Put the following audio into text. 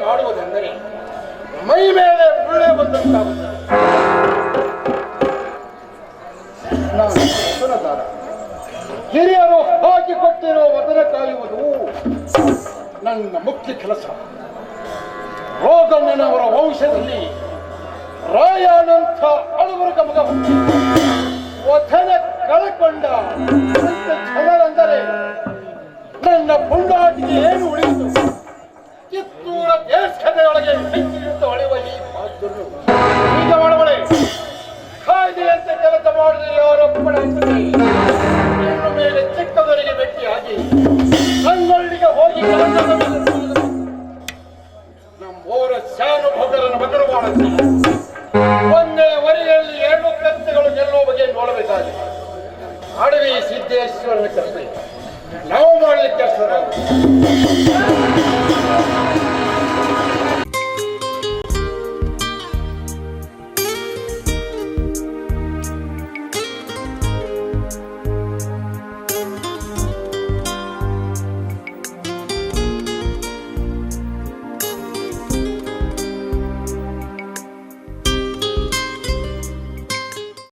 ಮಾಡುವುದೆಂದರೆ ಮೈ ಮೇಲೆ ಮುಳ್ಳೆ ಬಂದಂತಾಗುತ್ತದೆ. ನಾನು ವಚನದಾರ. ಹಿರಿಯರು ಹಾಕಿಕೊಟ್ಟಿರುವ ವಚನ ಕಾಯುವುದು ನನ್ನ ಮುಖ್ಯ ಕೆಲಸ. ರೋಗಣ್ಣನವರ ವಂಶದಲ್ಲಿ ರಾಯನಂಥ ಅಳುವರ್ಗ ಮಗ ವಚನ ಕಳಕೊಂಡ ಜನರೆಂದರೆ ನನ್ನ ಪುಂಡಾಟಿಗೆ ಏನು ಉಳಿಯಿತು? ಕಿತ್ತೂರ ದೇಶದೊಳಗೆ ಬೆಂಕಿಯುತ್ತ ಹೊಳೆಯುವ ಈ ಮಾತನ್ನು ಈಗ ಮಾಡಬಳೆ ಕಾಯ್ದೆಯಂತೆ ಕೆಲಸ ಮಾಡಿದರೆ ಅವರೊಬ್ಬಳ ಇನ್ನು ಮೇಲೆ ಚಿಕ್ಕದವರಿಗೆ ಭೇಟಿಯಾಗಿ ಸಂಗೊಳ್ಳಿಗೆ ಹೋಗಿ ನಮ್ಮೋರ ಶಾನುಭೋಗರನ್ನು ಬದಲು ಮಾಡುತ್ತಾರೆ. ಒಂದೇ ವರಿಯಲ್ಲಿ 2 ಕತ್ತೆಗಳು ಗೆಲ್ಲುವ ಬಗ್ಗೆ ನೋಡಬೇಕಾಗಿದೆ. ಅಡವಿ ಸಿದ್ದೇಶ್ವರನ ಕೆಲಸ ನಾವು ಮಾಡಲಿಕ್ಕೆ ಕೆಲಸ